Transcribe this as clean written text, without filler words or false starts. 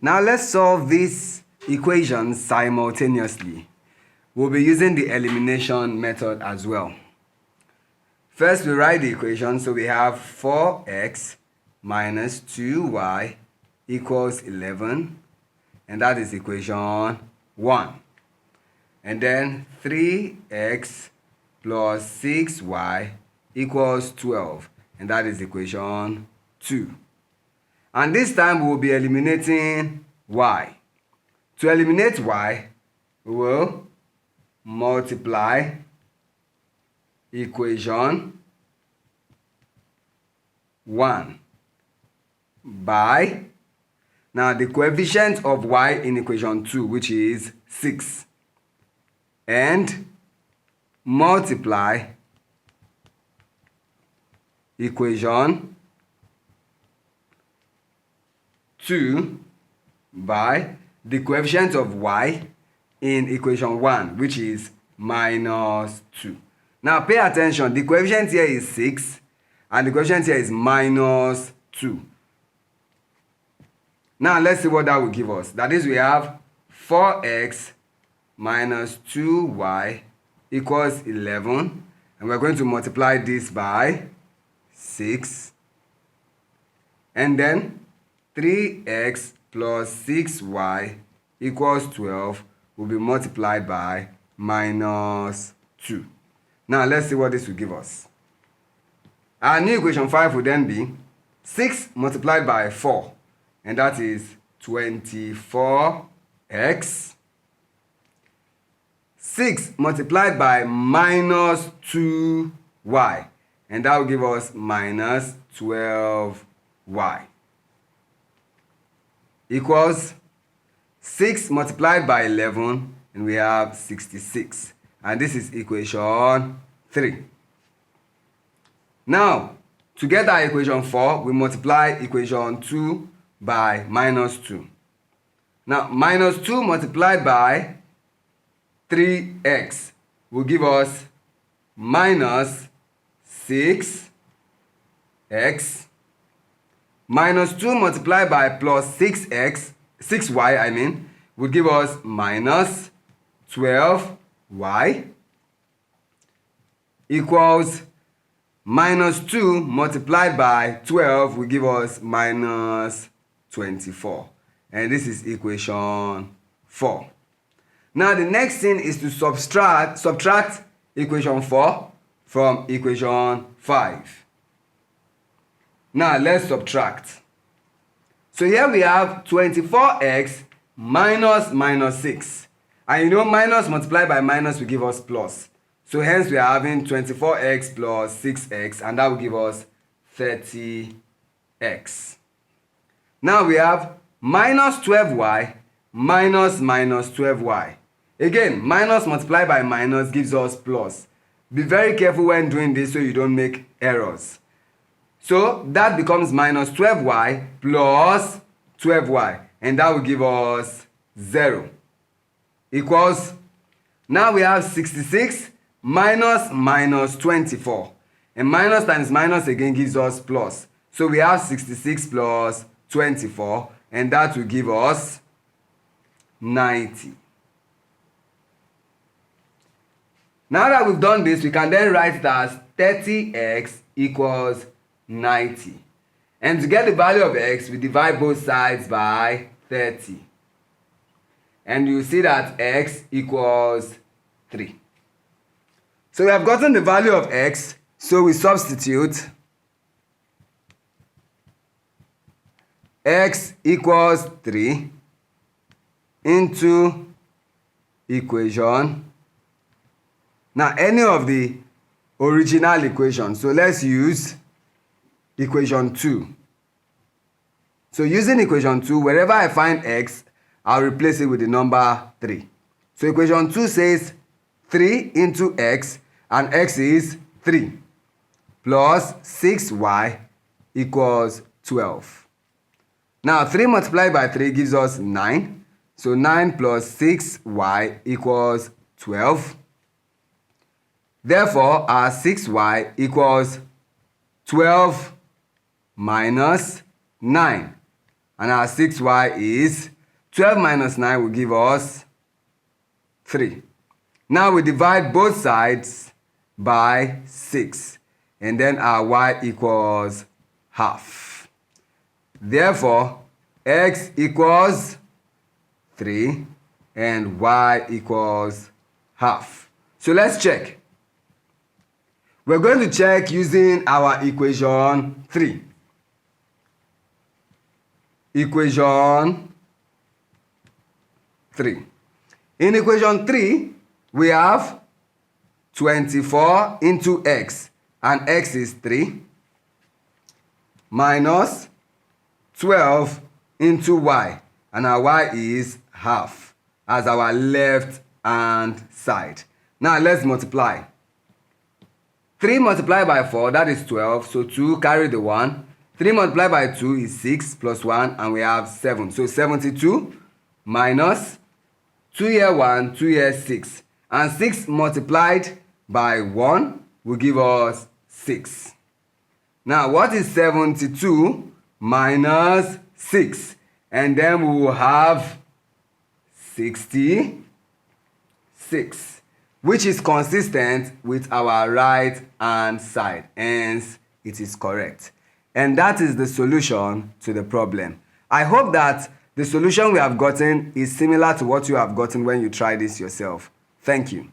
Now let's solve these equations simultaneously. We'll be using the elimination method as well. First, we write the equation. So we have 4x minus 2y equals 11. And that is equation 1. And then 3x plus 6y equals 12. And that is equation 2. And this time we will be eliminating y. To eliminate y, we will multiply equation 1 by, now the coefficient of y in equation 2, which is 6, and multiply equation 2 by the coefficient of y in equation 1, which is minus 2. Now pay attention, the coefficient here is 6 and the coefficient here is minus 2. Now let's see what that will give us. That is, we have 4x minus 2y equals 11. And we're going to multiply this by 6. And then 3x plus 6y equals 12 will be multiplied by minus 2. Now let's see what this will give us. Our new equation 5 will then be 6 multiplied by 4. And that is 24x. 6 multiplied by minus 2y. And that will give us minus 12y. Equals 6 multiplied by 11. And we have 66. And this is equation 3. Now, to get our equation 4, we multiply equation 2 by minus 2. Now, minus 2 multiplied by 3x will give us minus 6x. Minus 2 multiplied by plus 6y, will give us minus 12y equals minus 2 multiplied by 12 will give us minus 24. And this is equation 4. Now the next thing is to subtract equation 4 from equation 5. Now let's subtract. So here we have 24x minus 6. And you know minus multiplied by minus will give us plus. So hence we are having 24x plus 6x, and that will give us 30x. Now we have minus 12y minus 12y. Again, minus multiplied by minus gives us plus. Be very careful when doing this so you don't make errors. So that becomes minus 12y plus 12y, and that will give us 0. Equals, now we have 66 minus 24. And minus times minus again gives us plus. So we have 66 plus 24, and that will give us 90. Now that we've done this, we can then write it as 30x equals 90. And to get the value of x, we divide both sides by 30. And you see that x equals 3. So we have gotten the value of x, so we substitute x equals 3 into equation. Now any of the original equations. So let's use equation 2. So using equation 2, wherever I find x, I'll replace it with the number 3. So equation 2 says 3 into x, and x is 3, plus 6y equals 12. Now 3 multiplied by 3 gives us 9. So 9 plus 6y equals 12. Therefore, our 6y equals 12 minus 9. and our 6y is 12 minus 9 will give us 3. Now we divide both sides by 6, and then our y equals half. Therefore, x equals 3 and y equals half. So let's check. We're going to check using our equation 3. Equation 3. In equation 3, we have 24 into x, and x is 3, minus 12 into y, and our y is half as our left hand side. Now let's multiply. 3 multiplied by 4, that is 12, so 2 carry the 1. 3 multiplied by 2 is 6 plus 1, and we have 7. So 72 minus 2 here 1, 2 here 6. And 6 multiplied by 1 will give us 6. Now what is 72 minus 6? And then we will have 66, which is consistent with our right hand side. Hence, it is correct. And that is the solution to the problem. I hope that the solution we have gotten is similar to what you have gotten when you try this yourself. Thank you.